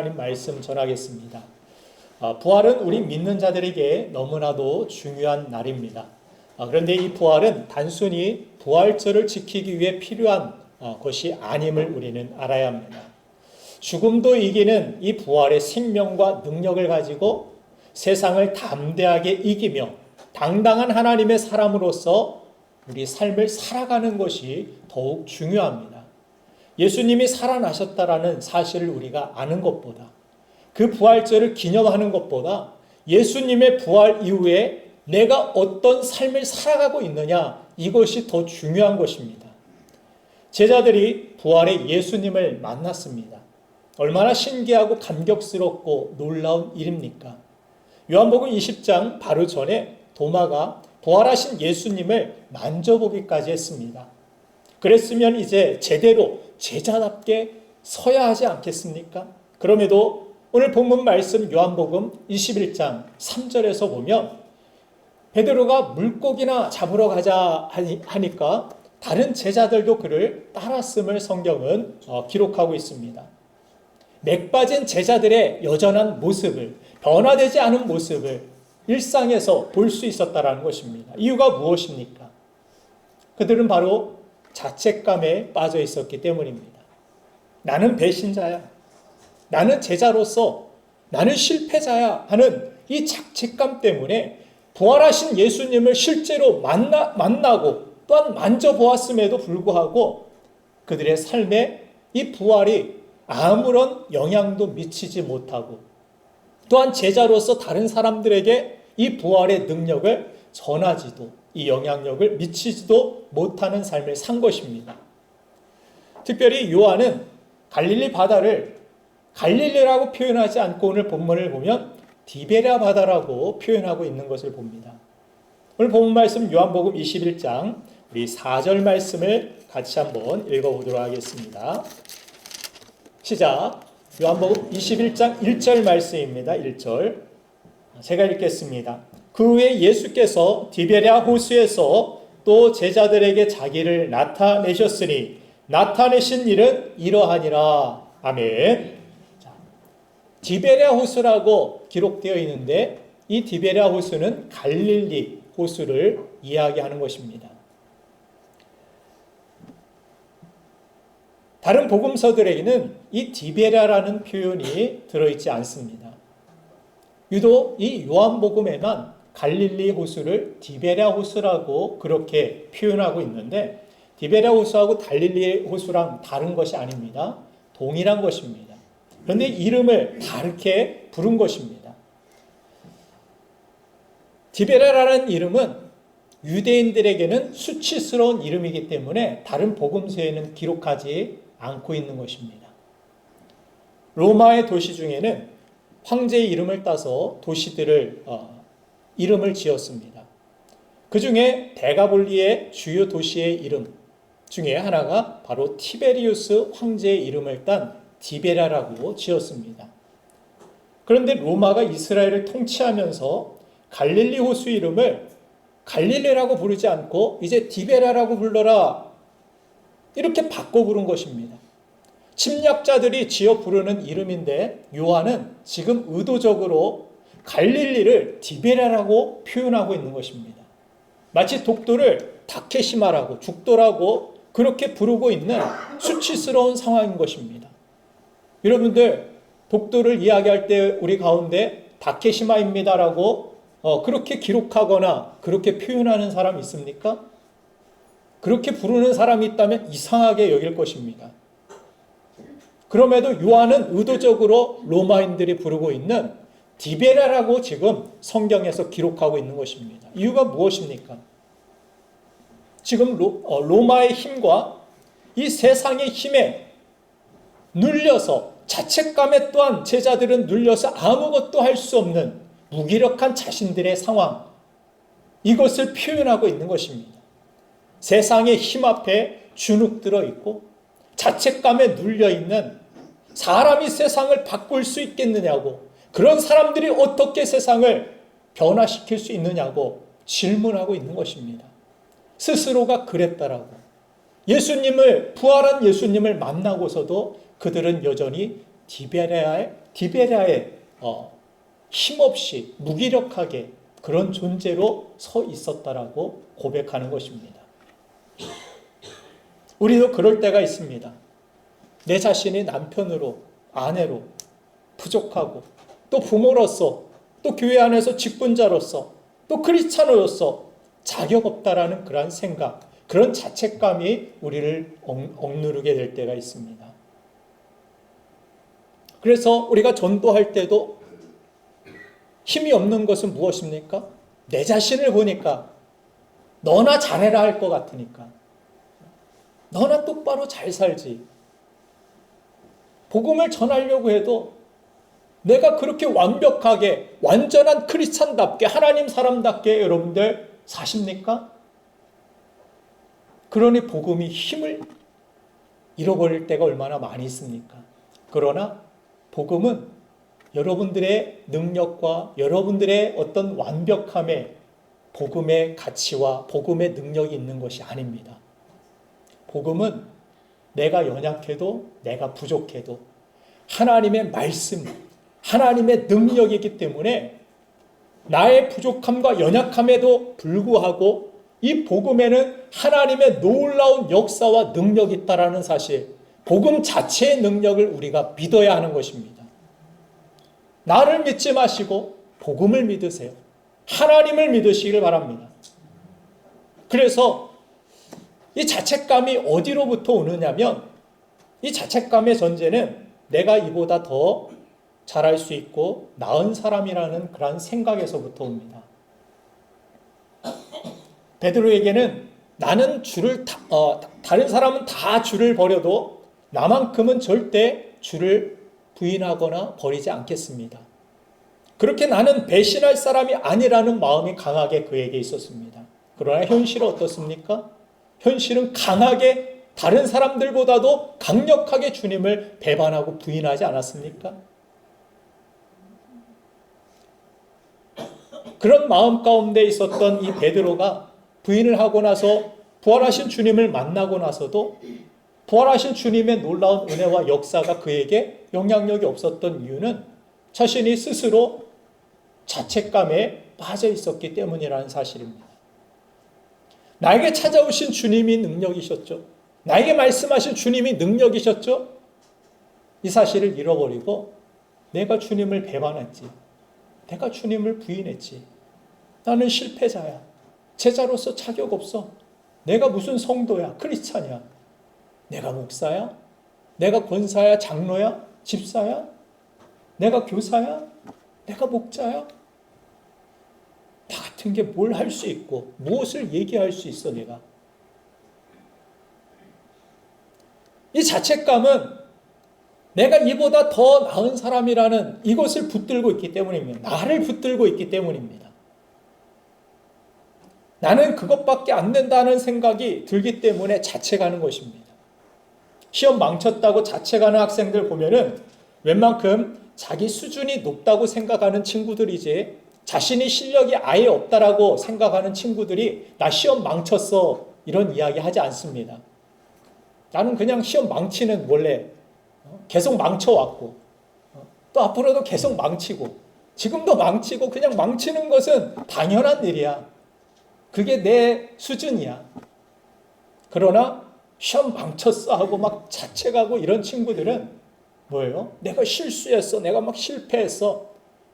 하나님 말씀 전하겠습니다. 부활은 우리 믿는 자들에게 너무나도 중요한 날입니다. 그런데 이 부활은 단순히 부활절을 지키기 위해 필요한 것이 아님을 우리는 알아야 합니다. 죽음도 이기는 이 부활의 생명과 능력을 가지고 세상을 담대하게 이기며 당당한 하나님의 사람으로서 우리 삶을 살아가는 것이 더욱 중요합니다. 예수님이 살아나셨다라는 사실을 우리가 아는 것보다, 그 부활절을 기념하는 것보다 예수님의 부활 이후에 내가 어떤 삶을 살아가고 있느냐, 이것이 더 중요한 것입니다. 제자들이 부활의 예수님을 만났습니다. 얼마나 신기하고 감격스럽고 놀라운 일입니까? 요한복음 20장 바로 전에 도마가 부활하신 예수님을 만져보기까지 했습니다. 그랬으면 이제 제대로 제자답게 서야 하지 않겠습니까? 그럼에도 오늘 본문 말씀 요한복음 21장 3절에서 보면 베드로가 물고기나 잡으러 가자 하니까 다른 제자들도 그를 따랐음을 성경은 기록하고 있습니다. 맥 빠진 제자들의 여전한 모습을, 변화되지 않은 모습을 일상에서 볼 수 있었다는 것입니다. 이유가 무엇입니까? 그들은 바로 자책감에 빠져 있었기 때문입니다. 나는 배신자야, 나는 제자로서 나는 실패자야 하는 이 자책감 때문에 부활하신 예수님을 실제로 만나고 또한 만져보았음에도 불구하고 그들의 삶에 이 부활이 아무런 영향도 미치지 못하고, 또한 제자로서 다른 사람들에게 이 부활의 능력을 전하지도, 이 영향력을 미치지도 못하는 삶을 산 것입니다. 특별히 요한은 갈릴리 바다를 갈릴리라고 표현하지 않고 오늘 본문을 보면 디베랴 바다라고 표현하고 있는 것을 봅니다. 오늘 본문 말씀 요한복음 21장 우리 4절 말씀을 같이 한번 읽어보도록 하겠습니다. 시작. 요한복음 21장 1절 말씀입니다. 1절 제가 읽겠습니다. 그 후에 예수께서 디베랴 호수에서 또 제자들에게 자기를 나타내셨으니 나타내신 일은 이러하니라. 아멘. 자, 디베랴 호수라고 기록되어 있는데 이 디베랴 호수는 갈릴리 호수를 이야기하는 것입니다. 다른 복음서들에게는 이 디베랴라는 표현이 들어있지 않습니다. 유독 이 요한복음에만 갈릴리 호수를 디베랴 호수라고 그렇게 표현하고 있는데, 디베랴 호수하고 갈릴리 호수랑 다른 것이 아닙니다. 동일한 것입니다. 그런데 이름을 다르게 부른 것입니다. 디베랴라는 이름은 유대인들에게는 수치스러운 이름이기 때문에 다른 복음서에는 기록하지 않고 있는 것입니다. 로마의 도시 중에는 황제의 이름을 따서 도시들을 이름을 지었습니다. 그 중에 데가볼리의 주요 도시의 이름 중에 하나가 바로 티베리우스 황제의 이름을 딴 디베랴라고 지었습니다. 그런데 로마가 이스라엘을 통치하면서 갈릴리 호수 이름을 갈릴리라고 부르지 않고 이제 디베랴라고 불러라, 이렇게 바꿔 부른 것입니다. 침략자들이 지어 부르는 이름인데 요한은 지금 의도적으로 갈릴리를 디베랴라고 표현하고 있는 것입니다. 마치 독도를 다케시마라고, 죽도라고 그렇게 부르고 있는 수치스러운 상황인 것입니다. 여러분들, 독도를 이야기할 때 우리 가운데 다케시마입니다라고 그렇게 기록하거나 그렇게 표현하는 사람 있습니까? 그렇게 부르는 사람이 있다면 이상하게 여길 것입니다. 그럼에도 요한은 의도적으로 로마인들이 부르고 있는 디베랴라고 지금 성경에서 기록하고 있는 것입니다. 이유가 무엇입니까? 지금 로마의 힘과 이 세상의 힘에 눌려서, 자책감에 또한 제자들은 눌려서 아무것도 할 수 없는 무기력한 자신들의 상황, 이것을 표현하고 있는 것입니다. 세상의 힘 앞에 주눅들어 있고 자책감에 눌려 있는 사람이 세상을 바꿀 수 있겠느냐고, 그런 사람들이 어떻게 세상을 변화시킬 수 있느냐고 질문하고 있는 것입니다. 스스로가 그랬다라고. 부활한 예수님을 만나고서도 그들은 여전히 디베랴의 디베랴에 힘없이 무기력하게 그런 존재로 서 있었다라고 고백하는 것입니다. 우리도 그럴 때가 있습니다. 내 자신이 남편으로, 아내로 부족하고, 또 부모로서, 또 교회 안에서 직분자로서, 또 크리스찬으로서 자격 없다라는 그런 생각, 그런 자책감이 우리를 억누르게 될 때가 있습니다. 그래서 우리가 전도할 때도 힘이 없는 것은 무엇입니까? 내 자신을 보니까 너나 잘해라 할 것 같으니까, 너나 똑바로 잘 살지, 복음을 전하려고 해도 내가 그렇게 완벽하게 완전한 크리스찬답게 하나님 사람답게 여러분들 사십니까? 그러니 복음이 힘을 잃어버릴 때가 얼마나 많이 있습니까? 그러나 복음은 여러분들의 능력과 여러분들의 어떤 완벽함에 복음의 가치와 복음의 능력이 있는 것이 아닙니다. 복음은 내가 연약해도 내가 부족해도 하나님의 말씀, 하나님의 능력이기 때문에 나의 부족함과 연약함에도 불구하고 이 복음에는 하나님의 놀라운 역사와 능력이 있다는 사실, 복음 자체의 능력을 우리가 믿어야 하는 것입니다. 나를 믿지 마시고 복음을 믿으세요. 하나님을 믿으시길 바랍니다. 그래서 이 자책감이 어디로부터 오느냐면, 이 자책감의 전제는 내가 이보다 더 잘할 수 있고 나은 사람이라는 그런 생각에서부터 옵니다. 베드로에게는 나는 다른 사람은 다 주를 버려도 나만큼은 절대 주를 부인하거나 버리지 않겠습니다. 그렇게 나는 배신할 사람이 아니라는 마음이 강하게 그에게 있었습니다. 그러나 현실은 어떻습니까? 현실은 강하게 다른 사람들보다도 강력하게 주님을 배반하고 부인하지 않았습니까? 그런 마음 가운데 있었던 이 베드로가 부인을 하고 나서 부활하신 주님을 만나고 나서도 부활하신 주님의 놀라운 은혜와 역사가 그에게 영향력이 없었던 이유는 자신이 스스로 자책감에 빠져 있었기 때문이라는 사실입니다. 나에게 찾아오신 주님이 능력이셨죠. 나에게 말씀하신 주님이 능력이셨죠. 이 사실을 잃어버리고 내가 주님을 배반했지, 내가 주님을 부인했지, 나는 실패자야, 제자로서 자격 없어, 내가 무슨 성도야, 크리스찬이야, 내가 목사야, 내가 권사야, 장로야, 집사야, 내가 교사야, 내가 목자야, 나 같은 게 뭘 할 수 있고 무엇을 얘기할 수 있어. 내가 이 자책감은 내가 이보다 더 나은 사람이라는 이것을 붙들고 있기 때문입니다. 나를 붙들고 있기 때문입니다. 나는 그것밖에 안 된다는 생각이 들기 때문에 자책하는 것입니다. 시험 망쳤다고 자책하는 학생들 보면은 웬만큼 자기 수준이 높다고 생각하는 친구들이지, 자신이 실력이 아예 없다라고 생각하는 친구들이 나 시험 망쳤어 이런 이야기 하지 않습니다. 나는 그냥 시험 망치는 원래 계속 망쳐왔고 또 앞으로도 계속 망치고 지금도 망치고 그냥 망치는 것은 당연한 일이야. 그게 내 수준이야. 그러나 시험 망쳤어 하고 막 자책하고 이런 친구들은 뭐예요? 내가 실수했어. 내가 막 실패했어.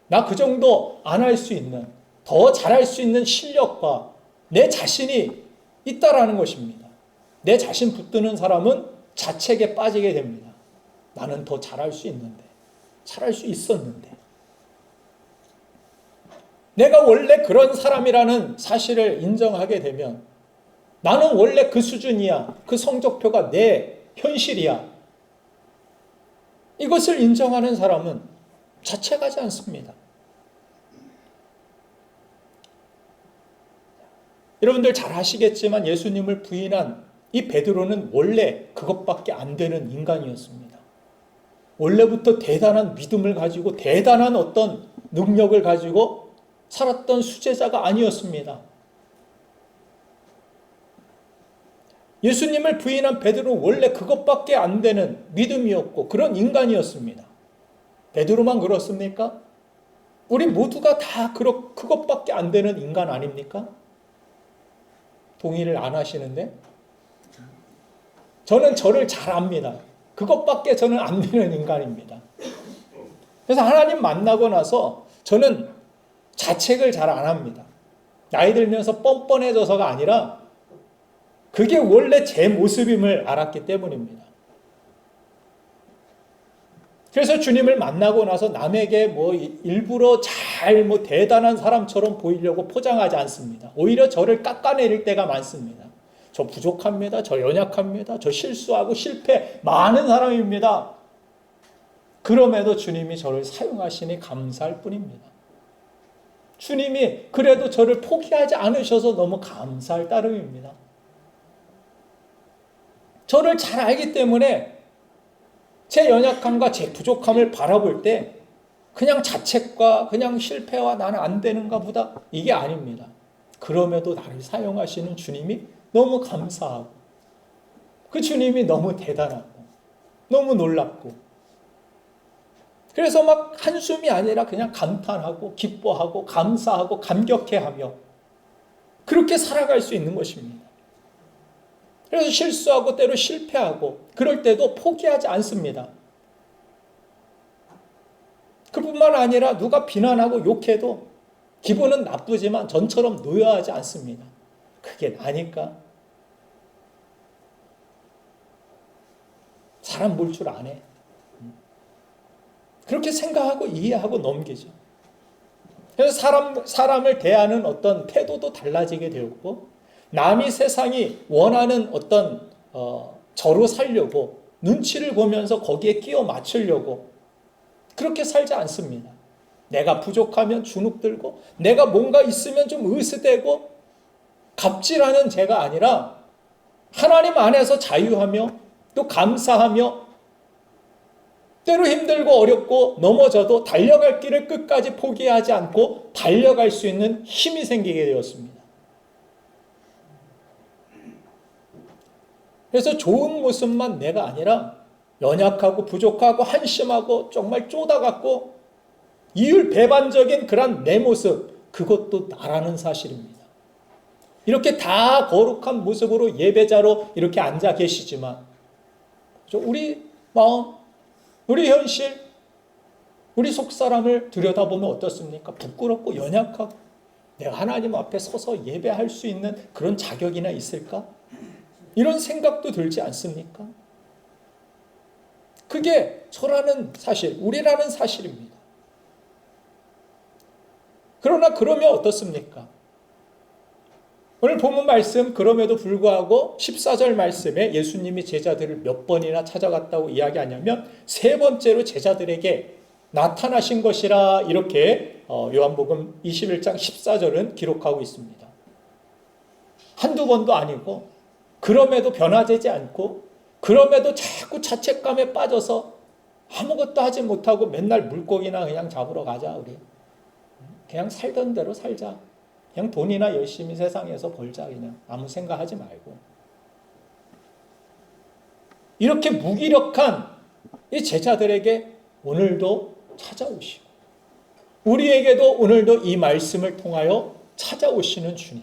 나 그 정도 안 할 수 있는, 더 잘할 수 있는 실력과 내 자신이 있다라는 것입니다. 내 자신 붙드는 사람은 자책에 빠지게 됩니다. 나는 더 잘할 수 있는데, 잘할 수 있었는데. 내가 원래 그런 사람이라는 사실을 인정하게 되면 나는 원래 그 수준이야. 그 성적표가 내 현실이야. 이것을 인정하는 사람은 자책하지 않습니다. 여러분들 잘 아시겠지만 예수님을 부인한 이 베드로는 원래 그것밖에 안 되는 인간이었습니다. 원래부터 대단한 믿음을 가지고 대단한 어떤 능력을 가지고 살았던 수제자가 아니었습니다. 예수님을 부인한 베드로는 원래 그것밖에 안 되는 믿음이었고 그런 인간이었습니다. 베드로만 그렇습니까? 우리 모두가 다 그것밖에 안 되는 인간 아닙니까? 동의를 안 하시는데? 저는 저를 잘 압니다. 그것밖에 저는 안 되는 인간입니다. 그래서 하나님 만나고 나서 저는 자책을 잘 안 합니다. 나이 들면서 뻔뻔해져서가 아니라 그게 원래 제 모습임을 알았기 때문입니다. 그래서 주님을 만나고 나서 남에게 일부러 잘 대단한 사람처럼 보이려고 포장하지 않습니다. 오히려 저를 깎아내릴 때가 많습니다. 저 부족합니다. 저 연약합니다. 저 실수하고 실패 많은 사람입니다. 그럼에도 주님이 저를 사용하시니 감사할 뿐입니다. 주님이 그래도 저를 포기하지 않으셔서 너무 감사할 따름입니다. 저를 잘 알기 때문에 제 연약함과 제 부족함을 바라볼 때 그냥 자책과 그냥 실패와 나는 안 되는가 보다 이게 아닙니다. 그럼에도 나를 사용하시는 주님이 너무 감사하고 그 주님이 너무 대단하고 너무 놀랍고 그래서 막 한숨이 아니라 그냥 감탄하고 기뻐하고 감사하고 감격해하며 그렇게 살아갈 수 있는 것입니다. 그래서 실수하고 때로 실패하고 그럴 때도 포기하지 않습니다. 그뿐만 아니라 누가 비난하고 욕해도 기분은 나쁘지만 전처럼 노여하지 않습니다. 그게 나니까. 사람 볼 줄 아네. 그렇게 생각하고 이해하고 넘기죠. 그래서 사람을 대하는 어떤 태도도 달라지게 되었고 남이 세상이 원하는 어떤 저로 살려고 눈치를 보면서 거기에 끼워 맞추려고 그렇게 살지 않습니다. 내가 부족하면 주눅 들고 내가 뭔가 있으면 좀 으스대고 갑질하는 제가 아니라 하나님 안에서 자유하며 또 감사하며 때로 힘들고 어렵고 넘어져도 달려갈 길을 끝까지 포기하지 않고 달려갈 수 있는 힘이 생기게 되었습니다. 그래서 좋은 모습만 내가 아니라 연약하고 부족하고 한심하고 정말 쪼다같고 이율배반적인 그런 내 모습 그것도 나라는 사실입니다. 이렇게 다 거룩한 모습으로 예배자로 이렇게 앉아 계시지만 우리 마음, 우리 현실, 우리 속사람을 들여다보면 어떻습니까? 부끄럽고 연약하고 내가 하나님 앞에 서서 예배할 수 있는 그런 자격이나 있을까? 이런 생각도 들지 않습니까? 그게 저라는 사실, 우리라는 사실입니다. 그러나 그러면 어떻습니까? 오늘 본문 말씀 그럼에도 불구하고 14절 말씀에 예수님이 제자들을 몇 번이나 찾아갔다고 이야기하냐면 세 번째로 제자들에게 나타나신 것이라 이렇게 요한복음 21장 14절은 기록하고 있습니다. 한두 번도 아니고 그럼에도 변화되지 않고 그럼에도 자꾸 자책감에 빠져서 아무것도 하지 못하고 맨날 물고기나 그냥 잡으러 가자 우리. 그냥 살던 대로 살자. 그냥 돈이나 열심히 세상에서 벌자 그냥 아무 생각하지 말고. 이렇게 무기력한 이 제자들에게 오늘도 찾아오시고 우리에게도 오늘도 이 말씀을 통하여 찾아오시는 주님.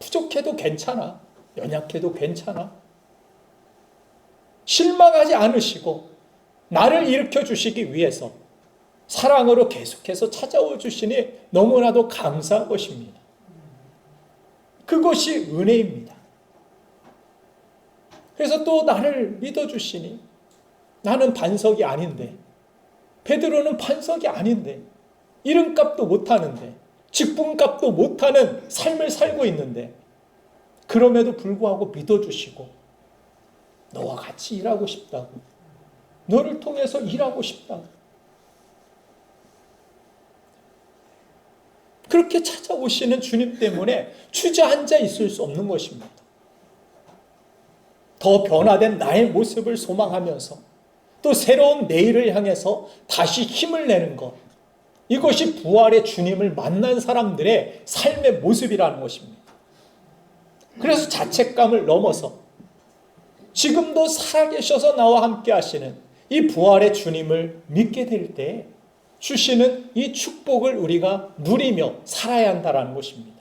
부족해도 괜찮아. 연약해도 괜찮아. 실망하지 않으시고 나를 일으켜 주시기 위해서 사랑으로 계속해서 찾아오 주시니 너무나도 감사한 것입니다. 그것이 은혜입니다. 그래서 또 나를 믿어주시니 나는 반석이 아닌데 베드로는 반석이 아닌데 이름값도 못하는데 직분값도 못하는 삶을 살고 있는데 그럼에도 불구하고 믿어주시고 너와 같이 일하고 싶다고 너를 통해서 일하고 싶다고 그렇게 찾아오시는 주님 때문에 주저앉아 있을 수 없는 것입니다. 더 변화된 나의 모습을 소망하면서 또 새로운 내일을 향해서 다시 힘을 내는 것. 이것이 부활의 주님을 만난 사람들의 삶의 모습이라는 것입니다. 그래서 자책감을 넘어서 지금도 살아계셔서 나와 함께 하시는 이 부활의 주님을 믿게 될 때 주시는 이 축복을 우리가 누리며 살아야 한다는 것입니다.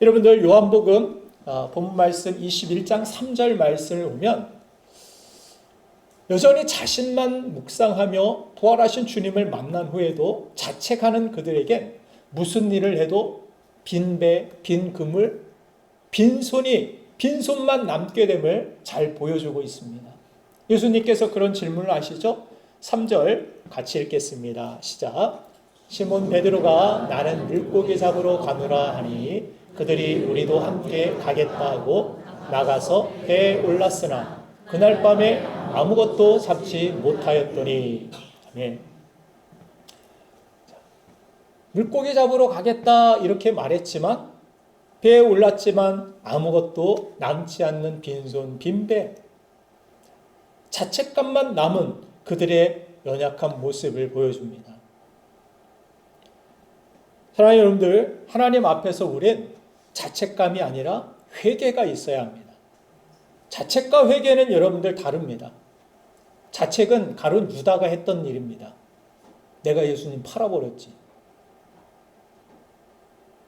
여러분들 요한복음 본문 말씀 21장 3절 말씀을 보면 여전히 자신만 묵상하며 부활하신 주님을 만난 후에도 자책하는 그들에겐 무슨 일을 해도 빈 배, 빈 그물, 빈손만 남게 됨을 잘 보여주고 있습니다. 예수님께서 그런 질문을 하시죠? 3절 같이 읽겠습니다. 시작. 시몬 베드로가 나는 물고기 잡으러 가노라 하니 그들이 우리도 함께 가겠다 하고 나가서 배에 올랐으나 그날 밤에 아무것도 잡지 못하였더니. 아멘. 물고기 잡으러 가겠다 이렇게 말했지만 배에 올랐지만 아무것도 남지 않는 빈손 빈배, 자책감만 남은 그들의 연약한 모습을 보여줍니다. 사랑하는 여러분들, 하나님 앞에서 우린 자책감이 아니라 회개가 있어야 합니다. 자책과 회개는 여러분들 다릅니다. 자책은 가룟 유다가 했던 일입니다. 내가 예수님 팔아버렸지.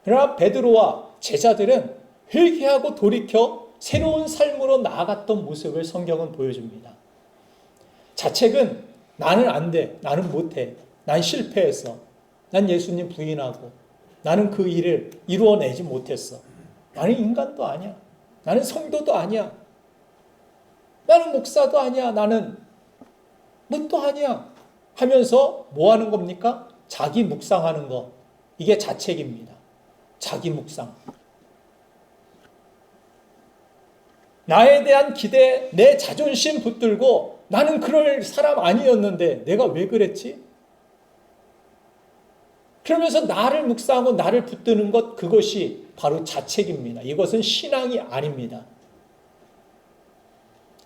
그러나 베드로와 제자들은 회개하고 돌이켜 새로운 삶으로 나아갔던 모습을 성경은 보여줍니다. 자책은 나는 안 돼, 나는 못해, 난 실패했어, 난 예수님 부인하고 나는 그 일을 이루어내지 못했어, 나는 인간도 아니야, 나는 성도도 아니야, 나는 목사도 아니야, 나는 뭣도 아니야 하면서 뭐 하는 겁니까? 자기 묵상하는 거. 이게 자책입니다. 자기 묵상. 나에 대한 기대, 내 자존심 붙들고 나는 그럴 사람 아니었는데 내가 왜 그랬지? 그러면서 나를 묵상하고 나를 붙드는 것, 그것이 바로 자책입니다. 이것은 신앙이 아닙니다.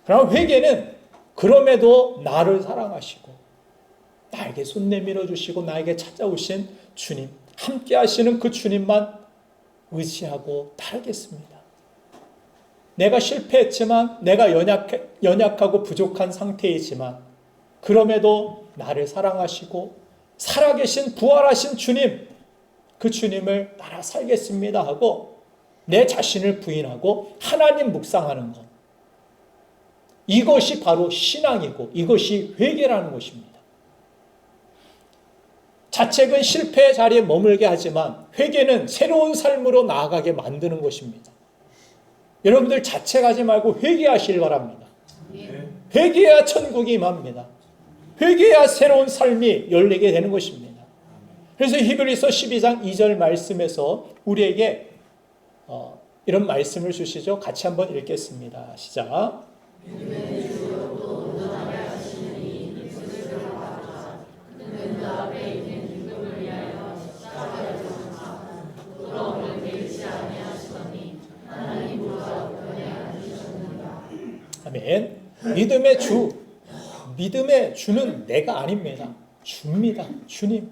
그럼 회개는 그럼에도 나를 사랑하시고 나에게 손 내밀어 주시고 나에게 찾아오신 주님, 함께 하시는 그 주님만 의지하고 따르겠습니다. 내가 실패했지만, 내가 연약하고 부족한 상태이지만 그럼에도 나를 사랑하시고 살아계신 부활하신 주님, 그 주님을 따라 살겠습니다 하고 내 자신을 부인하고 하나님 묵상하는 것, 이것이 바로 신앙이고 이것이 회개라는 것입니다. 자책은 실패의 자리에 머물게 하지만 회개는 새로운 삶으로 나아가게 만드는 것입니다. 여러분들 자책하지 말고 회개하시길 바랍니다. 회개해야 천국이 임합니다. 회개해야 새로운 삶이 열리게 되는 것입니다. 그래서 히브리서 12장 2절 말씀에서 우리에게 이런 말씀을 주시죠. 같이 한번 읽겠습니다. 시작. 아멘. 믿음의 주는 내가 아닙니다. 주입니다. 주님.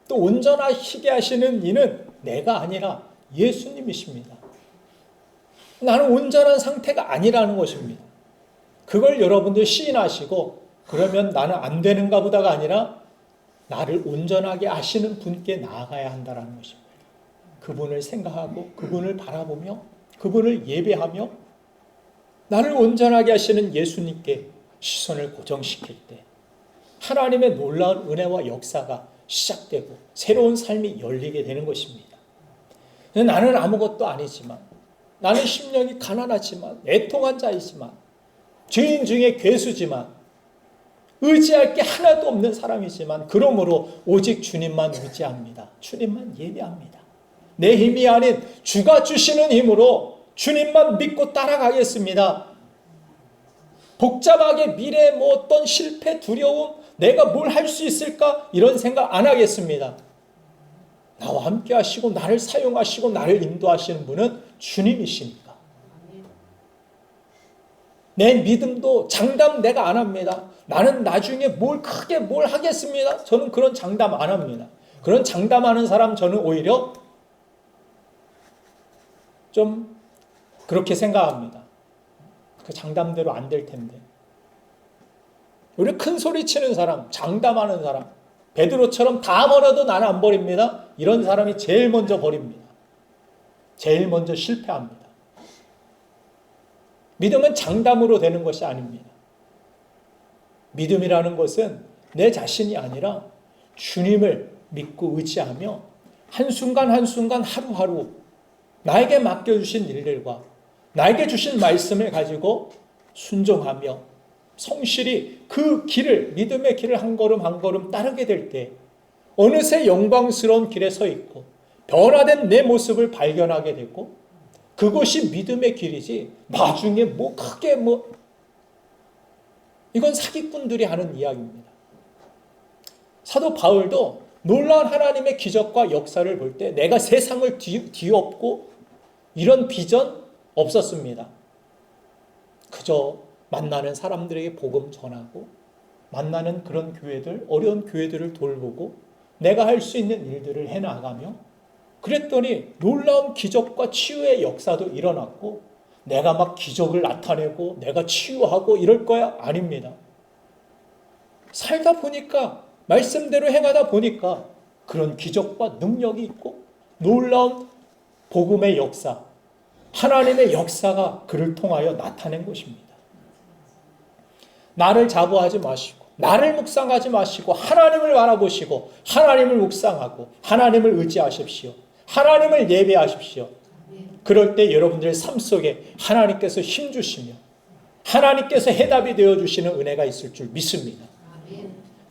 또 온전하시게 하시는 이는 내가 아니라 예수님이십니다. 나는 온전한 상태가 아니라는 것입니다. 그걸 여러분들 시인하시고 그러면 나는 안 되는가 보다가 아니라 나를 온전하게 하시는 분께 나아가야 한다는 것입니다. 그분을 생각하고 그분을 바라보며 그분을 예배하며 나를 온전하게 하시는 예수님께 시선을 고정시킬 때 하나님의 놀라운 은혜와 역사가 시작되고 새로운 삶이 열리게 되는 것입니다. 나는 아무것도 아니지만, 나는 심령이 가난하지만, 애통한 자이지만, 죄인 중에 괴수지만, 의지할 게 하나도 없는 사람이지만 그러므로 오직 주님만 의지합니다. 주님만 예배합니다. 내 힘이 아닌 주가 주시는 힘으로 주님만 믿고 따라가겠습니다. 복잡하게 미래 어떤 실패, 두려움, 내가 뭘 할 수 있을까 이런 생각 안 하겠습니다. 나와 함께 하시고 나를 사용하시고 나를 인도하시는 분은 주님이시니까. 내 믿음도 장담 내가 안 합니다. 나는 나중에 크게 뭘 하겠습니다. 저는 그런 장담 안 합니다. 그런 장담하는 사람 저는 오히려 좀 그렇게 생각합니다. 그 장담대로 안 될 텐데. 우리 큰 소리 치는 사람, 장담하는 사람, 베드로처럼 다 버려도 나는 안 버립니다. 이런 사람이 제일 먼저 버립니다. 제일 먼저 실패합니다. 믿음은 장담으로 되는 것이 아닙니다. 믿음이라는 것은 내 자신이 아니라 주님을 믿고 의지하며 한순간 한순간 하루하루 나에게 맡겨주신 일들과 나에게 주신 말씀을 가지고 순종하며 성실히 그 길을, 믿음의 길을 한 걸음 한 걸음 따르게 될 때 어느새 영광스러운 길에 서 있고 변화된 내 모습을 발견하게 되고 그것이 믿음의 길이지 나중에 크게 이건 사기꾼들이 하는 이야기입니다. 사도 바울도 놀라운 하나님의 기적과 역사를 볼 때 내가 세상을 뒤엎고 이런 비전 없었습니다. 그저 만나는 사람들에게 복음 전하고 만나는 그런 교회들, 어려운 교회들을 돌보고 내가 할 수 있는 일들을 해나가며 그랬더니 놀라운 기적과 치유의 역사도 일어났고 내가 막 기적을 나타내고 내가 치유하고 이럴 거야? 아닙니다. 살다 보니까 말씀대로 행하다 보니까 그런 기적과 능력이 있고 놀라운 복음의 역사, 하나님의 역사가 그를 통하여 나타낸 것입니다. 나를 자부하지 마시고 나를 묵상하지 마시고 하나님을 바라보시고 하나님을 묵상하고 하나님을 의지하십시오. 하나님을 예배하십시오. 그럴 때 여러분들의 삶 속에 하나님께서 힘주시며 하나님께서 해답이 되어주시는 은혜가 있을 줄 믿습니다.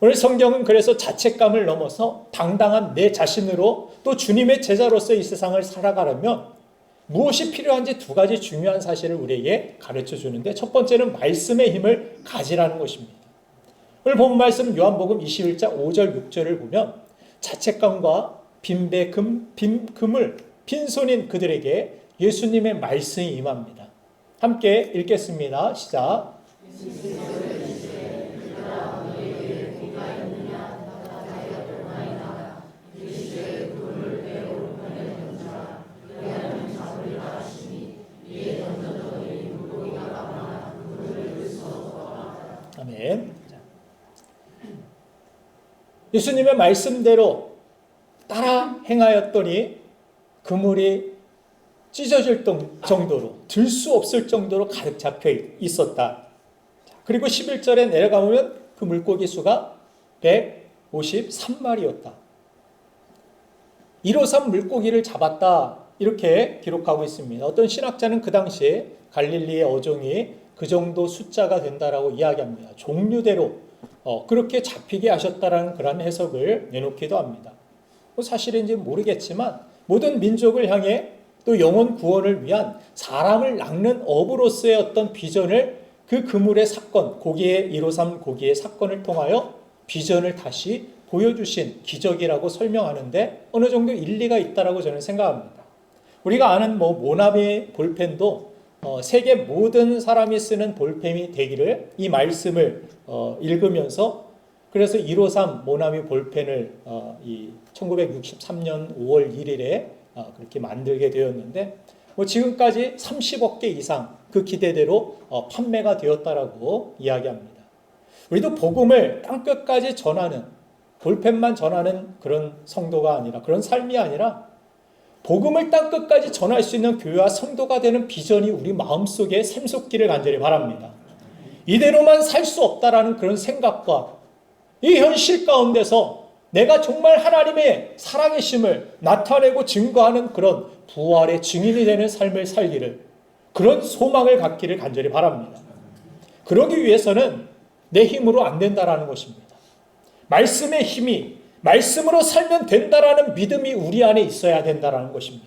오늘 성경은 그래서 자책감을 넘어서 당당한 내 자신으로 또 주님의 제자로서 이 세상을 살아가려면 무엇이 필요한지 두 가지 중요한 사실을 우리에게 가르쳐 주는데 첫 번째는 말씀의 힘을 가지라는 것입니다. 오늘 본 말씀 요한복음 21장 5절 6절을 보면 자책감과 빈금을 빈손인 그들에게 예수님의 말씀이 임합니다. 함께 읽겠습니다. 시작. 아멘. 예수님의 말씀대로 따라 행하였더니 그물이 찢어질 정도로 들 수 없을 정도로 가득 잡혀 있었다. 그리고 11절에 내려가보면 그 물고기 수가 153마리였다. 153 물고기를 잡았다. 이렇게 기록하고 있습니다. 어떤 신학자는 그 당시에 갈릴리의 어종이 그 정도 숫자가 된다라고 이야기합니다. 종류대로 그렇게 잡히게 하셨다라는 그런 해석을 내놓기도 합니다. 사실인지 모르겠지만 모든 민족을 향해 또 영혼 구원을 위한 사람을 낚는 어부로서의 어떤 비전을 그 그물의 사건, 고기의 153 고기의 사건을 통하여 비전을 다시 보여주신 기적이라고 설명하는데 어느 정도 일리가 있다라고 저는 생각합니다. 우리가 아는 모나미 볼펜도 세계 모든 사람이 쓰는 볼펜이 되기를 이 말씀을 읽으면서 그래서 153 모나미 볼펜을 1963년 5월 1일에 그렇게 만들게 되었는데 지금까지 30억 개 이상 그 기대대로 판매가 되었다라고 이야기합니다. 우리도 복음을 땅끝까지 전하는 볼펜만 전하는 그런 성도가 아니라 그런 삶이 아니라 복음을 땅끝까지 전할 수 있는 교회와 성도가 되는 비전이 우리 마음속에 샘솟기를 간절히 바랍니다. 이대로만 살 수 없다라는 그런 생각과 이 현실 가운데서 내가 정말 하나님의 살아계심을 나타내고 증거하는 그런 부활의 증인이 되는 삶을 살기를 그런 소망을 갖기를 간절히 바랍니다. 그러기 위해서는 내 힘으로 안 된다라는 것입니다. 말씀의 힘이 말씀으로 살면 된다라는 믿음이 우리 안에 있어야 된다라는 것입니다.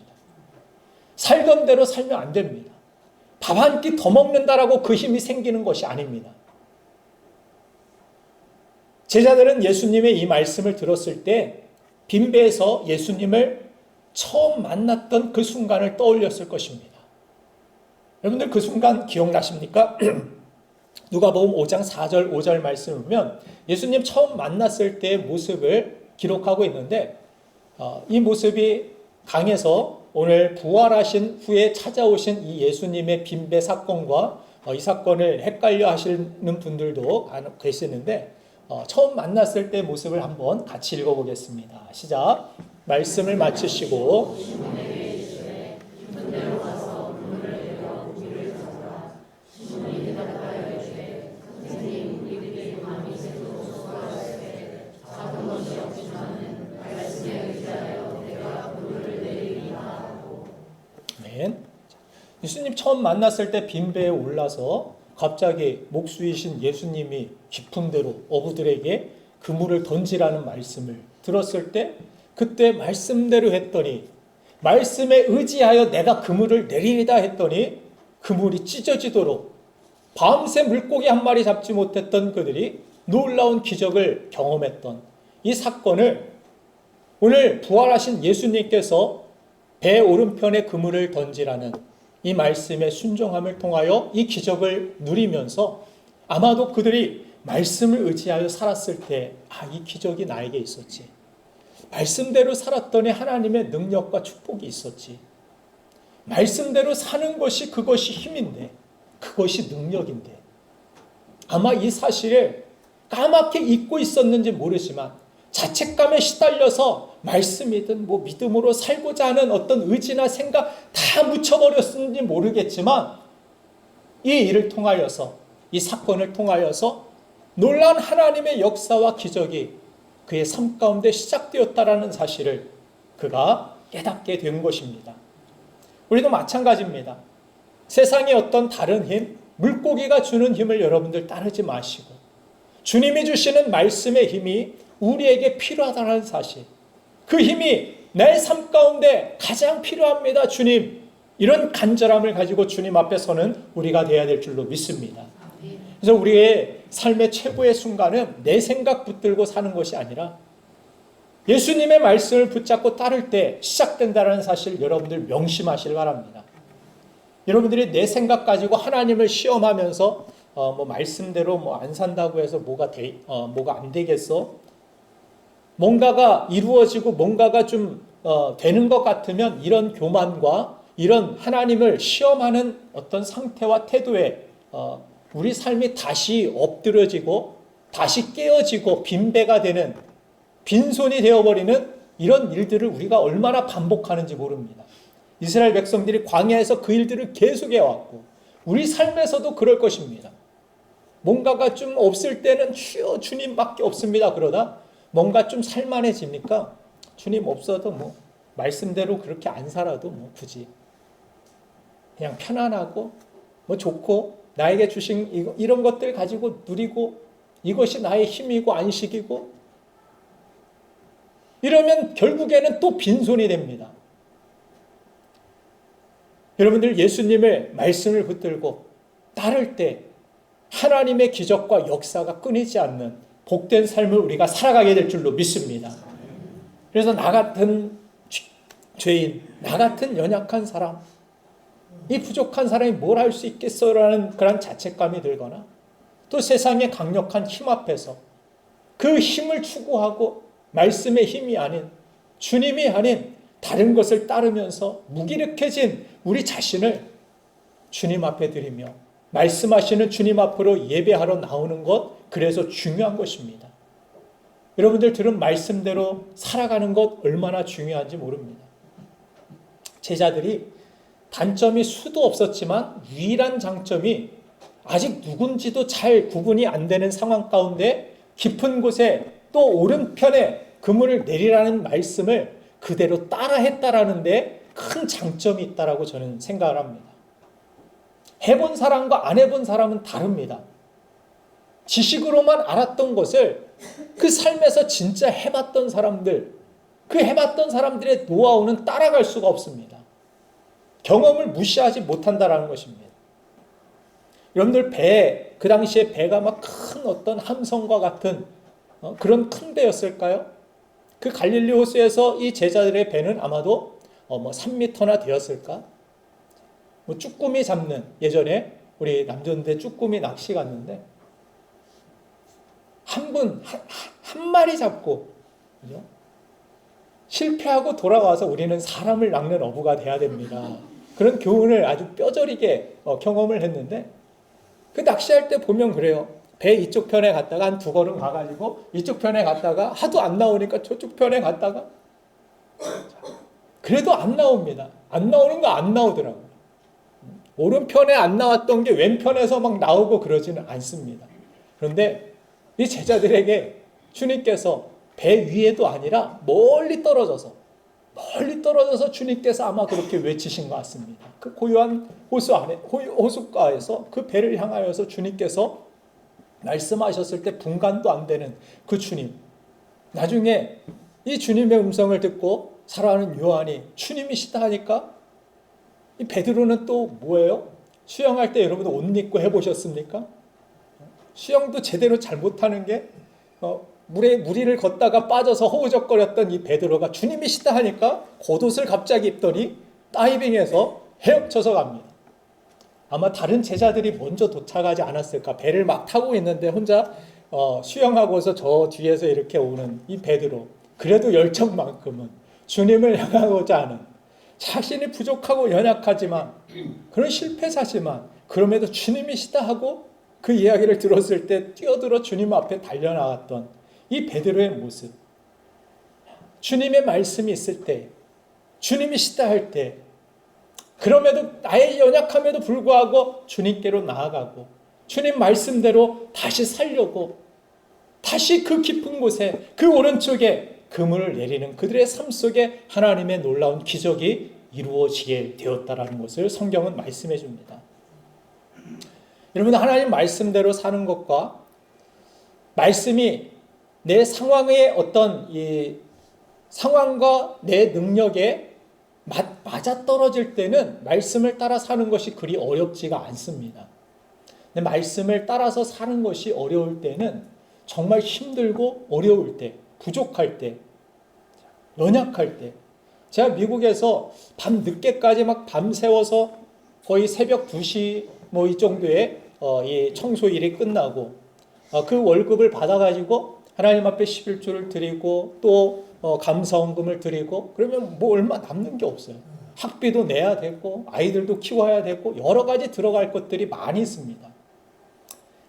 살던 대로 살면 안 됩니다. 밥 한 끼 더 먹는다라고 그 힘이 생기는 것이 아닙니다. 제자들은 예수님의 이 말씀을 들었을 때 빈배에서 예수님을 처음 만났던 그 순간을 떠올렸을 것입니다. 여러분들 그 순간 기억나십니까? 누가복음 5장 4절 5절 말씀을 보면 예수님 처음 만났을 때의 모습을 기록하고 있는데 이 모습이 강에서 오늘 부활하신 후에 찾아오신 이 예수님의 빈배 사건과 이 사건을 헷갈려 하시는 분들도 계시는데 처음 만났을 때 모습을 한번 같이 읽어보겠습니다. 시작. 말씀을 마치시고 예수님 처음 만났을 때 빈배에 올라서 갑자기 목수이신 예수님이 깊은 데로 어부들에게 그물을 던지라는 말씀을 들었을 때 그때 말씀대로 했더니 말씀에 의지하여 내가 그물을 내리리다 했더니 그물이 찢어지도록 밤새 물고기 한 마리 잡지 못했던 그들이 놀라운 기적을 경험했던 이 사건을 오늘 부활하신 예수님께서 배 오른편에 그물을 던지라는 이 말씀의 순종함을 통하여 이 기적을 누리면서 아마도 그들이 말씀을 의지하여 살았을 때 이 기적이 나에게 있었지. 말씀대로 살았더니 하나님의 능력과 축복이 있었지. 말씀대로 사는 것이 그것이 힘인데 그것이 능력인데 아마 이 사실을 까맣게 잊고 있었는지 모르지만 자책감에 시달려서 말씀이든 믿음으로 살고자 하는 어떤 의지나 생각 다 묻혀버렸는지 모르겠지만 이 일을 통하여서 이 사건을 통하여서 놀라운 하나님의 역사와 기적이 그의 삶 가운데 시작되었다라는 사실을 그가 깨닫게 된 것입니다. 우리도 마찬가지입니다. 세상의 어떤 다른 힘, 물고기가 주는 힘을 여러분들 따르지 마시고 주님이 주시는 말씀의 힘이 우리에게 필요하다는 사실, 그 힘이 내 삶 가운데 가장 필요합니다. 주님, 이런 간절함을 가지고 주님 앞에 서는 우리가 되어야 될 줄로 믿습니다. 그래서 우리의 삶의 최고의 순간은 내 생각 붙들고 사는 것이 아니라 예수님의 말씀을 붙잡고 따를 때 시작된다는 사실 여러분들 명심하시길 바랍니다. 여러분들이 내 생각 가지고 하나님을 시험하면서 말씀대로 안 산다고 해서 뭐가 안 되겠어? 뭔가가 이루어지고 뭔가가 좀 되는 것 같으면 이런 교만과 이런 하나님을 시험하는 어떤 상태와 태도에 우리 삶이 다시 엎드려지고 다시 깨어지고 빈배가 되는 빈손이 되어버리는 이런 일들을 우리가 얼마나 반복하는지 모릅니다. 이스라엘 백성들이 광야에서 그 일들을 계속 해왔고 우리 삶에서도 그럴 것입니다. 뭔가가 좀 없을 때는 주여 주님밖에 없습니다. 그러다 뭔가 좀 살만해집니까? 주님 없어도 말씀대로 그렇게 안 살아도 굳이 그냥 편안하고 좋고 나에게 주신 이런 것들 가지고 누리고 이것이 나의 힘이고 안식이고 이러면 결국에는 또 빈손이 됩니다. 여러분들 예수님의 말씀을 붙들고 따를 때 하나님의 기적과 역사가 끊이지 않는 복된 삶을 우리가 살아가게 될 줄로 믿습니다. 그래서 나 같은 죄인, 나 같은 연약한 사람, 이 부족한 사람이 뭘 할 수 있겠어라는 그런 자책감이 들거나 또 세상의 강력한 힘 앞에서 그 힘을 추구하고 말씀의 힘이 아닌 주님이 아닌 다른 것을 따르면서 무기력해진 우리 자신을 주님 앞에 드리며 말씀하시는 주님 앞으로 예배하러 나오는 것, 그래서 중요한 것입니다. 여러분들 들은 말씀대로 살아가는 것 얼마나 중요한지 모릅니다. 제자들이 단점이 수도 없었지만 유일한 장점이 아직 누군지도 잘 구분이 안 되는 상황 가운데 깊은 곳에 또 오른편에 그물을 내리라는 말씀을 그대로 따라했다라는 데 큰 장점이 있다라고 저는 생각을 합니다. 해본 사람과 안 해본 사람은 다릅니다. 지식으로만 알았던 것을 그 삶에서 진짜 해봤던 사람들, 그 해봤던 사람들의 노하우는 따라갈 수가 없습니다. 경험을 무시하지 못한다라는 것입니다. 여러분들 그 당시에 배가 막 큰 어떤 함성과 같은 그런 큰 배였을까요? 그 갈릴리 호수에서 이 제자들의 배는 아마도 3m나 되었을까? 쭈꾸미 잡는, 예전에 우리 남전대 쭈꾸미 낚시 갔는데 한 마리 잡고, 그죠? 실패하고 돌아와서 우리는 사람을 낚는 어부가 돼야 됩니다. 그런 교훈을 아주 뼈저리게 경험을 했는데 그 낚시할 때 보면 그래요. 배 이쪽 편에 갔다가 한 2걸음 가가지고 이쪽 편에 갔다가 하도 안 나오니까 저쪽 편에 갔다가 그래도 안 나옵니다. 안 나오는 거 안 나오더라고요. 오른편에 안 나왔던 게 왼편에서 막 나오고 그러지는 않습니다. 그런데 이 제자들에게 주님께서 배 위에도 아니라 멀리 떨어져서 주님께서 아마 그렇게 외치신 것 같습니다. 그 고요한 호숫가에서 그 배를 향하여서 주님께서 말씀하셨을 때 분간도 안 되는 그 주님. 나중에 이 주님의 음성을 듣고 살아가는 요한이 주님이시다 하니까 이 베드로는 또 뭐예요? 수영할 때 여러분 옷 입고 해보셨습니까? 수영도 제대로 잘 못하는 게 무리를 걷다가 빠져서 허우적거렸던 이 베드로가 주님이시다 하니까 겉옷을 갑자기 입더니 다이빙해서 헤엄쳐서 갑니다. 아마 다른 제자들이 먼저 도착하지 않았을까. 배를 막 타고 있는데 혼자 수영하고서 저 뒤에서 이렇게 오는 이 베드로. 그래도 열정만큼은 주님을 향하고자 하는, 자신이 부족하고 연약하지만 그런 실패자지만 그럼에도 주님이시다 하고 그 이야기를 들었을 때 뛰어들어 주님 앞에 달려나갔던 이 베드로의 모습. 주님의 말씀이 있을 때, 주님이시다 할 때, 그럼에도 나의 연약함에도 불구하고 주님께로 나아가고 주님 말씀대로 다시 살려고 다시 그 깊은 곳에 그 오른쪽에 그물을 내리는 그들의 삶 속에 하나님의 놀라운 기적이 이루어지게 되었다라는 것을 성경은 말씀해 줍니다. 여러분, 하나님 말씀대로 사는 것과 말씀이 내 상황의 어떤 이 상황과 내 능력에 맞아떨어질 때는 말씀을 따라 사는 것이 그리 어렵지가 않습니다. 근데 말씀을 따라서 사는 것이 어려울 때는 정말 힘들고 어려울 때, 부족할 때, 연약할 때. 제가 미국에서 밤 늦게까지 막 밤새워서 거의 새벽 2시 뭐 이 정도에 이 청소 일이 끝나고 그 월급을 받아가지고 하나님 앞에 11조를 드리고 또 감사원금을 드리고 그러면 뭐 얼마 남는 게 없어요. 학비도 내야 되고 아이들도 키워야 되고 여러 가지 들어갈 것들이 많이 있습니다.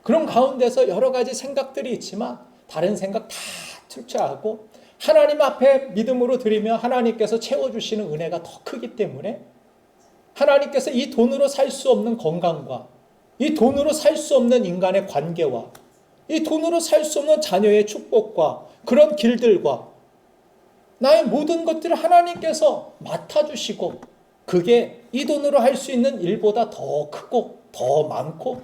그런 가운데서 여러 가지 생각들이 있지만 다른 생각 다 투자하고 하나님 앞에 믿음으로 드리면 하나님께서 채워주시는 은혜가 더 크기 때문에 하나님께서 이 돈으로 살 수 없는 건강과 이 돈으로 살 수 없는 인간의 관계와 이 돈으로 살 수 없는 자녀의 축복과 그런 길들과 나의 모든 것들을 하나님께서 맡아주시고 그게 이 돈으로 할 수 있는 일보다 더 크고 더 많고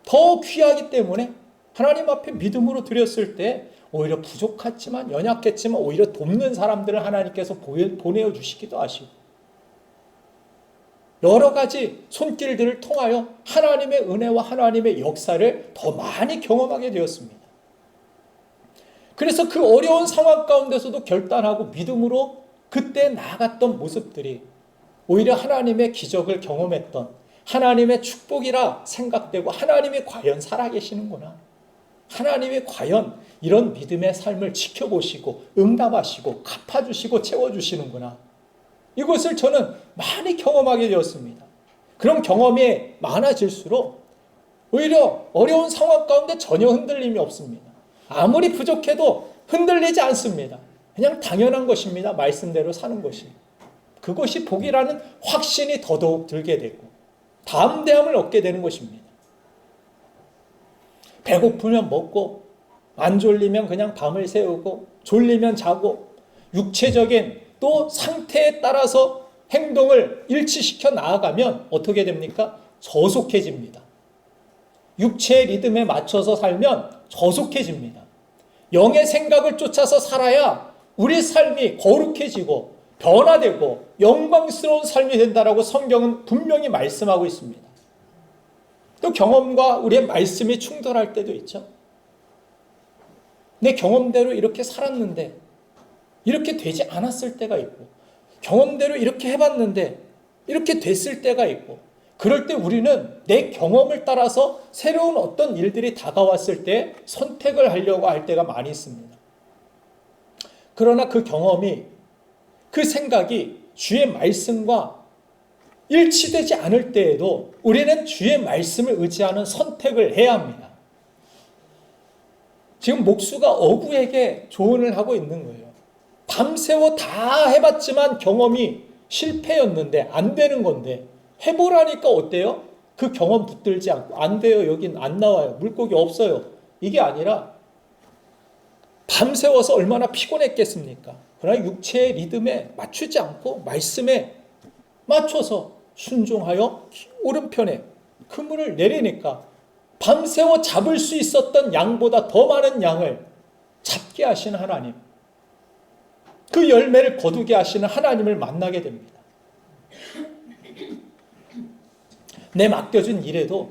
더 귀하기 때문에 하나님 앞에 믿음으로 드렸을 때 오히려 부족했지만 연약했지만 오히려 돕는 사람들을 하나님께서 보내어 주시기도 하시고 여러 가지 손길들을 통하여 하나님의 은혜와 하나님의 역사를 더 많이 경험하게 되었습니다. 그래서 그 어려운 상황 가운데서도 결단하고 믿음으로 그때 나아갔던 모습들이 오히려 하나님의 기적을 경험했던 하나님의 축복이라 생각되고 하나님이 과연 살아계시는구나. 하나님이 과연 이런 믿음의 삶을 지켜보시고 응답하시고 갚아주시고 채워주시는구나. 이것을 저는 많이 경험하게 되었습니다. 그런 경험이 많아질수록 오히려 어려운 상황 가운데 전혀 흔들림이 없습니다. 아무리 부족해도 흔들리지 않습니다. 그냥 당연한 것입니다. 말씀대로 사는 것이. 그것이 복이라는 확신이 더더욱 들게 되고 담대함을 얻게 되는 것입니다. 배고프면 먹고 안 졸리면 그냥 밤을 새우고 졸리면 자고 육체적인 또 상태에 따라서 행동을 일치시켜 나아가면 어떻게 됩니까? 저속해집니다. 육체의 리듬에 맞춰서 살면 저속해집니다. 영의 생각을 쫓아서 살아야 우리 삶이 거룩해지고 변화되고 영광스러운 삶이 된다라고 성경은 분명히 말씀하고 있습니다. 또 경험과 우리의 말씀이 충돌할 때도 있죠. 내 경험대로 이렇게 살았는데 이렇게 되지 않았을 때가 있고 경험대로 이렇게 해봤는데 이렇게 됐을 때가 있고 그럴 때 우리는 내 경험을 따라서 새로운 어떤 일들이 다가왔을 때 선택을 하려고 할 때가 많이 있습니다. 그러나 그 경험이 그 생각이 주의 말씀과 일치되지 않을 때에도 우리는 주의 말씀을 의지하는 선택을 해야 합니다. 지금 목수가 어부에게 조언을 하고 있는 거예요. 밤새워 다 해봤지만 경험이 실패였는데 안 되는 건데 해보라니까 어때요? 그 경험 붙들지 않고 안 돼요. 여긴 안 나와요. 물고기 없어요. 이게 아니라 밤새워서 얼마나 피곤했겠습니까? 그러나 육체의 리듬에 맞추지 않고 말씀에 맞춰서 순종하여 오른편에 그물을 내리니까 밤새워 잡을 수 있었던 양보다 더 많은 양을 잡게 하시는 하나님, 그 열매를 거두게 하시는 하나님을 만나게 됩니다. 내 맡겨준 일에도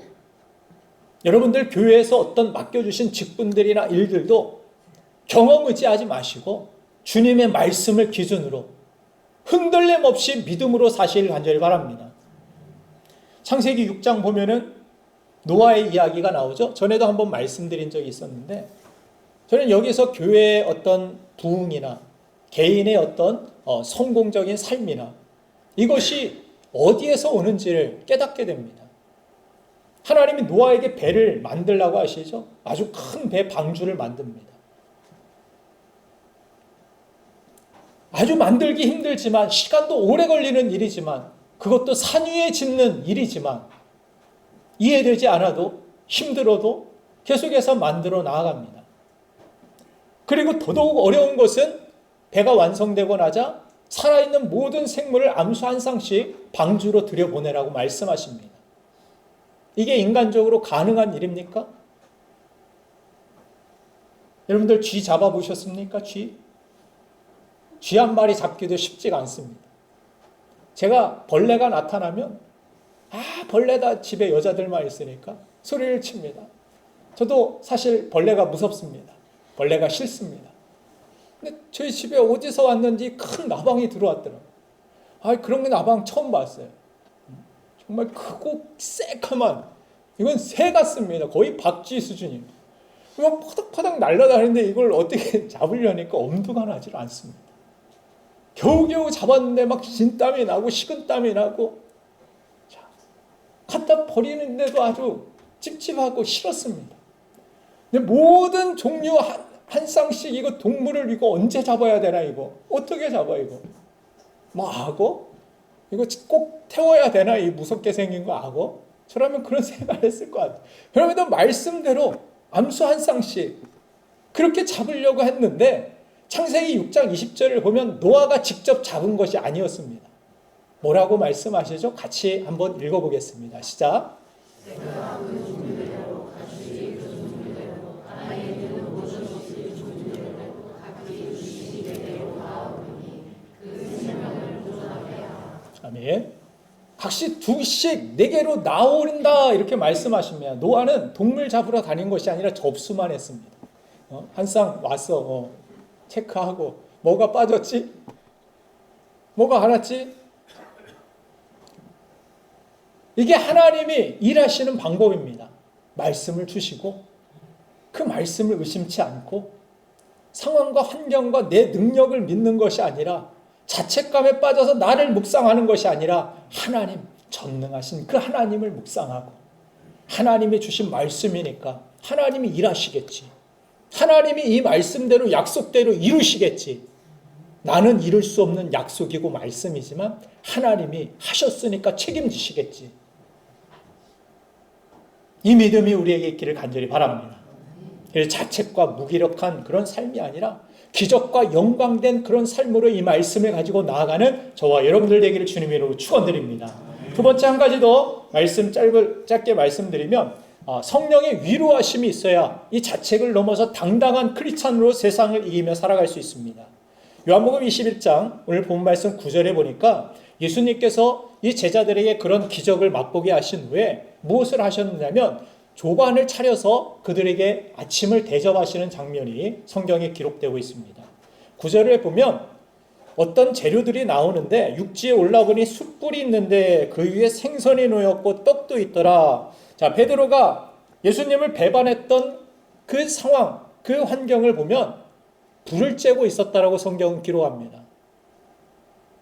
여러분들 교회에서 어떤 맡겨주신 직분들이나 일들도 경험 의지하지 마시고 주님의 말씀을 기준으로 흔들림 없이 믿음으로 사시길 간절히 바랍니다. 창세기 6장 보면은 노아의 이야기가 나오죠. 전에도 한번 말씀드린 적이 있었는데 저는 여기서 교회의 어떤 부흥이나 개인의 어떤 성공적인 삶이나 이것이 어디에서 오는지를 깨닫게 됩니다. 하나님이 노아에게 배를 만들라고 하시죠. 아주 큰 배 방주를 만듭니다. 아주 만들기 힘들지만 시간도 오래 걸리는 일이지만 그것도 산 위에 짓는 일이지만 이해되지 않아도 힘들어도 계속해서 만들어 나아갑니다. 그리고 더더욱 어려운 것은 배가 완성되고 나자 살아있는 모든 생물을 암수 한 쌍씩 방주로 들여보내라고 말씀하십니다. 이게 인간적으로 가능한 일입니까? 여러분들 쥐 잡아보셨습니까? 쥐 한 마리 잡기도 쉽지가 않습니다. 제가 벌레가 나타나면 벌레다 집에 여자들만 있으니까 소리를 칩니다. 저도 사실 벌레가 무섭습니다. 벌레가 싫습니다. 근데 저희 집에 어디서 왔는지 큰 나방이 들어왔더라고요. 그런 나방 처음 봤어요. 정말 크고 새까만, 이건 새 같습니다. 거의 박쥐 수준이에요. 막 파닥파닥 날아다니는데 이걸 어떻게 잡으려니까 엄두가 나질 않습니다. 겨우겨우 잡았는데 막 진땀이 나고 식은땀이 나고 갖다 버리는데도 아주 찝찝하고 싫었습니다. 근데 모든 종류 한 쌍씩 이거 동물을 이거 언제 잡아야 되나 이거 어떻게 잡아 이거 뭐 악어? 이거 꼭 태워야 되나 이 무섭게 생긴 거 악어? 저라면 그런 생각을 했을 것 같아요. 그러면 말씀대로 암수 한 쌍씩 그렇게 잡으려고 했는데 창세기 6장 20절을 보면 노아가 직접 잡은 것이 아니었습니다. 뭐라고 말씀하시죠? 같이 한번 읽어보겠습니다. 시작. 아멘. 각시 두씩 네개로 나온다 이렇게 말씀하십니다. 노아는 동물 잡으러 다닌 것이 아니라 접수만 했습니다. 한 쌍 왔어. 체크하고 뭐가 빠졌지? 뭐가 하났지? 이게 하나님이 일하시는 방법입니다. 말씀을 주시고 그 말씀을 의심치 않고 상황과 환경과 내 능력을 믿는 것이 아니라 자책감에 빠져서 나를 묵상하는 것이 아니라 하나님, 전능하신 그 하나님을 묵상하고 하나님이 주신 말씀이니까 하나님이 일하시겠지. 하나님이 이 말씀대로 약속대로 이루시겠지. 나는 이룰 수 없는 약속이고 말씀이지만 하나님이 하셨으니까 책임지시겠지. 이 믿음이 우리에게 있기를 간절히 바랍니다. 자책과 무기력한 그런 삶이 아니라 기적과 영광된 그런 삶으로 이 말씀을 가지고 나아가는 저와 여러분들 되기를 주님의 이름으로 축원드립니다. 두 번째 한 가지 더 짧게 말씀드리면 성령의 위로하심이 있어야 이 자책을 넘어서 당당한 크리스찬으로 세상을 이기며 살아갈 수 있습니다. 요한복음 21장 오늘 본 말씀 9절에 보니까 예수님께서 이 제자들에게 그런 기적을 맛보게 하신 후에 무엇을 하셨느냐면 조반을 차려서 그들에게 아침을 대접하시는 장면이 성경에 기록되고 있습니다. 9절에 보면 어떤 재료들이 나오는데 육지에 올라보니 숯불이 있는데 그 위에 생선이 놓였고 떡도 있더라. 자, 베드로가 예수님을 배반했던 그 상황, 그 환경을 보면 불을 쬐고 있었다라고 성경은 기록합니다.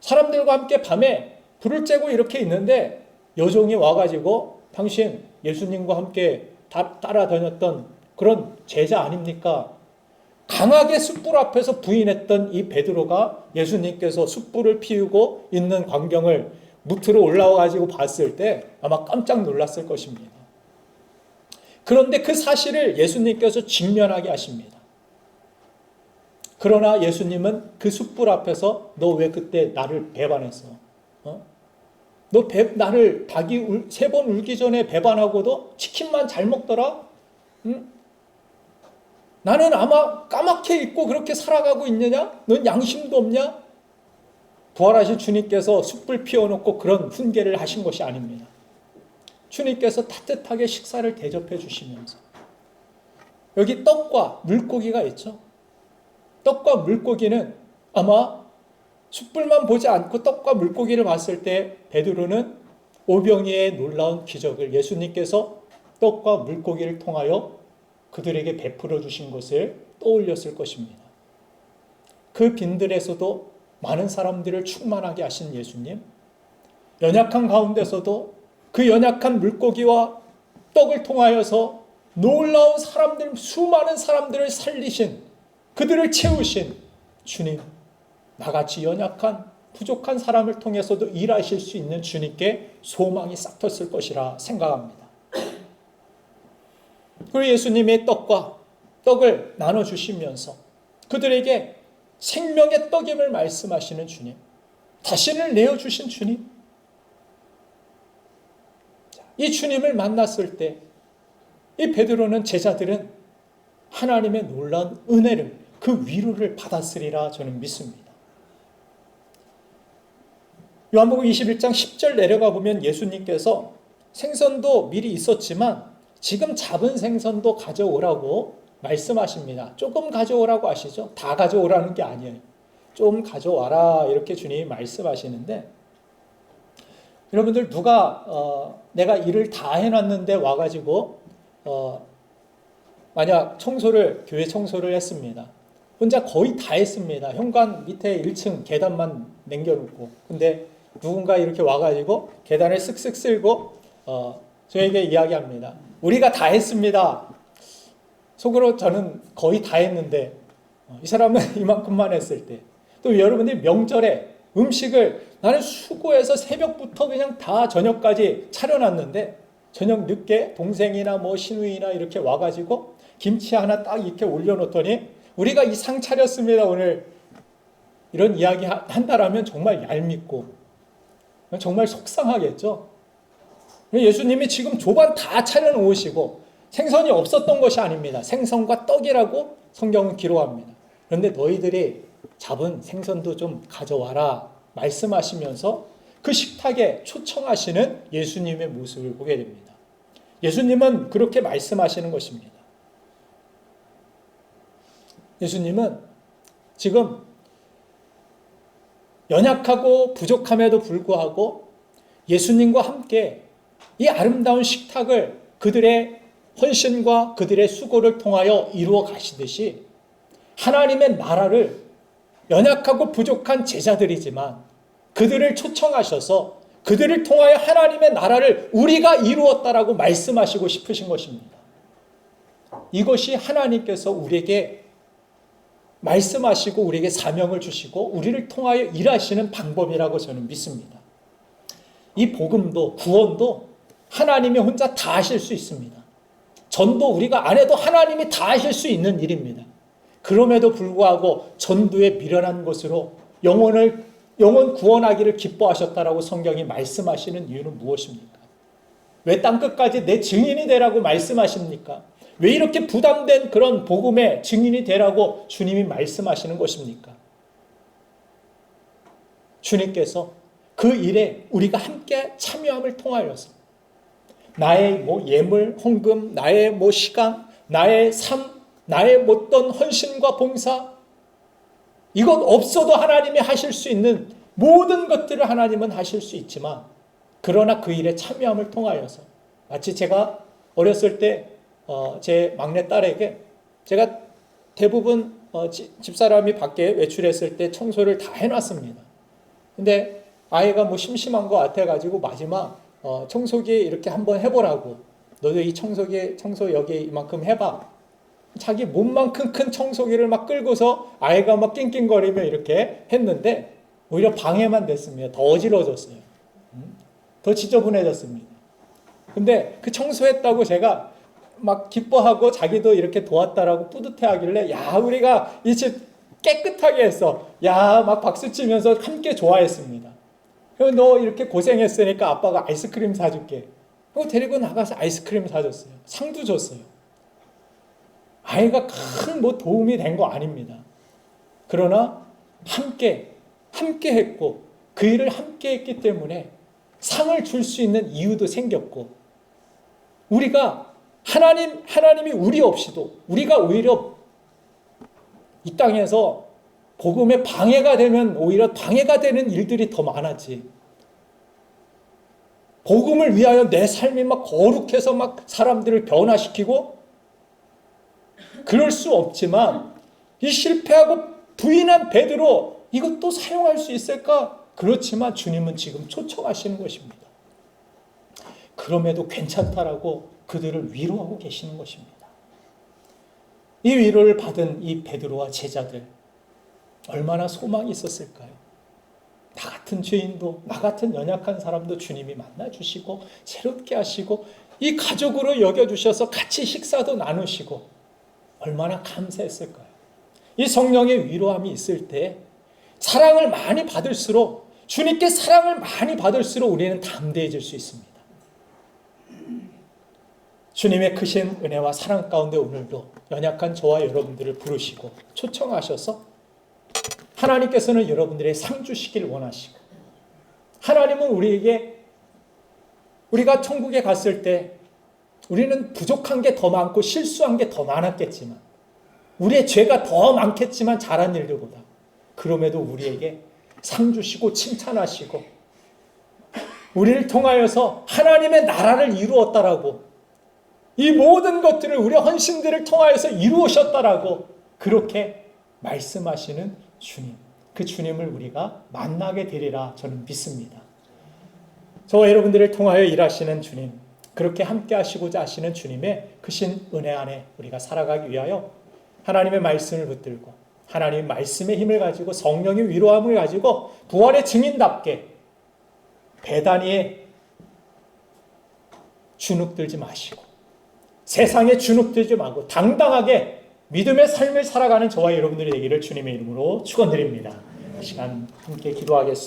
사람들과 함께 밤에 불을 쬐고 이렇게 있는데 여종이 와가지고 당신 예수님과 함께 따라다녔던 그런 제자 아닙니까? 강하게 숯불 앞에서 부인했던 이 베드로가 예수님께서 숯불을 피우고 있는 광경을 무트로 올라와가지고 봤을 때 아마 깜짝 놀랐을 것입니다. 그런데 그 사실을 예수님께서 직면하게 하십니다. 그러나 예수님은 그 숯불 앞에서 너 왜 그때 나를 배반했어? 너 나를 닭이 3번 울기 전에 배반하고도 치킨만 잘 먹더라? 응? 나는 아마 까맣게 입고 그렇게 살아가고 있느냐? 넌 양심도 없냐? 부활하신 주님께서 숯불 피워놓고 그런 훈계를 하신 것이 아닙니다. 주님께서 따뜻하게 식사를 대접해 주시면서 여기 떡과 물고기가 있죠. 떡과 물고기는 아마 숯불만 보지 않고 떡과 물고기를 봤을 때 베드로는 오병이의 놀라운 기적을 예수님께서 떡과 물고기를 통하여 그들에게 베풀어 주신 것을 떠올렸을 것입니다. 그 빈들에서도 많은 사람들을 충만하게 하신 예수님, 연약한 가운데서도 그 연약한 물고기와 떡을 통하여서 놀라운 사람들, 수많은 사람들을 살리신, 그들을 채우신 주님, 나같이 연약한 부족한 사람을 통해서도 일하실 수 있는 주님께 소망이 싹텄을 것이라 생각합니다. 그리고 예수님의 떡을 나눠주시면서 그들에게 생명의 떡임을 말씀하시는 주님, 자신을 내어주신 주님, 이 주님을 만났을 때 이 베드로는 제자들은 하나님의 놀라운 은혜를, 그 위로를 받았으리라 저는 믿습니다. 요한복음 21장 10절 내려가 보면 예수님께서 생선도 미리 있었지만 지금 잡은 생선도 가져오라고 말씀하십니다. 조금 가져오라고 하시죠. 다 가져오라는 게 아니에요. 좀 가져와라 이렇게 주님이 말씀하시는데, 여러분들 누가 내가 일을 다 해놨는데 와가지고 만약 교회 청소를 했습니다. 혼자 거의 다 했습니다. 현관 밑에 1층 계단만 남겨놓고, 근데 누군가 이렇게 와가지고 계단을 쓱쓱 쓸고 저에게 이야기합니다. 우리가 다 했습니다. 속으로 저는 거의 다 했는데 이 사람은 이만큼만 했을 때, 또 여러분들이 명절에 음식을 나는 수고해서 새벽부터 그냥 다 저녁까지 차려놨는데 저녁 늦게 동생이나 뭐 시누이나 이렇게 와가지고 김치 하나 딱 이렇게 올려놓더니 우리가 이 상 차렸습니다 오늘, 이런 이야기 한다라면 정말 얄밉고 정말 속상하겠죠. 예수님이 지금 조반 다 차려놓으시고 생선이 없었던 것이 아닙니다. 생선과 떡이라고 성경은 기록합니다. 그런데 너희들이 잡은 생선도 좀 가져와라 말씀하시면서 그 식탁에 초청하시는 예수님의 모습을 보게 됩니다. 예수님은 그렇게 말씀하시는 것입니다. 예수님은 지금 연약하고 부족함에도 불구하고 예수님과 함께 이 아름다운 식탁을 그들의 헌신과 그들의 수고를 통하여 이루어 가시듯이 하나님의 나라를 연약하고 부족한 제자들이지만 그들을 초청하셔서 그들을 통하여 하나님의 나라를 우리가 이루었다라고 말씀하시고 싶으신 것입니다. 이것이 하나님께서 우리에게 말씀하시고 우리에게 사명을 주시고 우리를 통하여 일하시는 방법이라고 저는 믿습니다. 이 복음도 구원도 하나님이 혼자 다 하실 수 있습니다. 전도 우리가 안 해도 하나님이 다 하실 수 있는 일입니다. 그럼에도 불구하고 전도에 미련한 것으로 영원 구원하기를 기뻐하셨다라고 성경이 말씀하시는 이유는 무엇입니까? 왜 땅끝까지 내 증인이 되라고 말씀하십니까? 왜 이렇게 부담된 그런 복음의 증인이 되라고 주님이 말씀하시는 것입니까? 주님께서 그 일에 우리가 함께 참여함을 통하여서 나의 예물, 헌금, 나의 시간, 나의 삶, 나의 못던 헌신과 봉사, 이것 없어도 하나님이 하실 수 있는 모든 것들을 하나님은 하실 수 있지만, 그러나 그 일에 참여함을 통하여서, 마치 제가 어렸을 때 제 막내딸에게 제가 대부분 집사람이 밖에 외출했을 때 청소를 다 해놨습니다. 근데 아이가 뭐 심심한 거 같아가지고 마지막 청소기 이렇게 한번 해보라고. 너도 이 청소 여기 이만큼 해봐. 자기 몸만큼 큰 청소기를 막 끌고서 아이가 막 낑낑거리며 이렇게 했는데 오히려 방해만 됐습니다. 더 어지러워졌어요. 더 지저분해졌습니다. 근데 그 청소했다고 제가 막 기뻐하고 자기도 이렇게 도왔다라고 뿌듯해하길래 야 우리가 이 집 깨끗하게 했어. 야 막 박수치면서 함께 좋아했습니다. 그럼 너 이렇게 고생했으니까 아빠가 아이스크림 사줄게. 그리고 데리고 나가서 아이스크림 사줬어요. 상도 줬어요. 아이가 큰 뭐 도움이 된 거 아닙니다. 그러나 함께 했고 그 일을 함께 했기 때문에 상을 줄 수 있는 이유도 생겼고 우리가 하나님이 우리 없이도 우리가 오히려 이 땅에서 복음에 방해가 되면 오히려 방해가 되는 일들이 더 많았지. 복음을 위하여 내 삶이 막 거룩해서 막 사람들을 변화시키고 그럴 수 없지만 이 실패하고 부인한 베드로 이것도 사용할 수 있을까? 그렇지만 주님은 지금 초청하시는 것입니다. 그럼에도 괜찮다라고 그들을 위로하고 계시는 것입니다. 이 위로를 받은 이 베드로와 제자들 얼마나 소망이 있었을까요? 나 같은 죄인도 나 같은 연약한 사람도 주님이 만나주시고 새롭게 하시고 이 가족으로 여겨주셔서 같이 식사도 나누시고 얼마나 감사했을까요? 이 성령의 위로함이 있을 때 사랑을 많이 받을수록 주님께 사랑을 많이 받을수록 우리는 담대해질 수 있습니다. 주님의 크신 은혜와 사랑 가운데 오늘도 연약한 저와 여러분들을 부르시고 초청하셔서 하나님께서는 여러분들의 상 주시길 원하시고 하나님은 우리가 천국에 갔을 때 우리는 부족한 게 더 많고 실수한 게 더 많았겠지만 우리의 죄가 더 많겠지만 잘한 일들보다 그럼에도 우리에게 상 주시고 칭찬하시고 우리를 통하여서 하나님의 나라를 이루었다라고 이 모든 것들을 우리의 헌신들을 통하여서 이루으셨다라고 그렇게 말씀하시는 주님, 그 주님을 우리가 만나게 되리라 저는 믿습니다. 저와 여러분들을 통하여 일하시는 주님, 그렇게 함께 하시고자 하시는 주님의 크신 은혜 안에 우리가 살아가기 위하여 하나님의 말씀을 붙들고 하나님의 말씀의 힘을 가지고 성령의 위로함을 가지고 부활의 증인답게 배단위에 주눅들지 마시고 세상에 주눅들지 말고 당당하게 믿음의 삶을 살아가는 저와 여러분들이 되기를 주님의 이름으로 축원드립니다. 이 시간 함께 기도하겠습니다.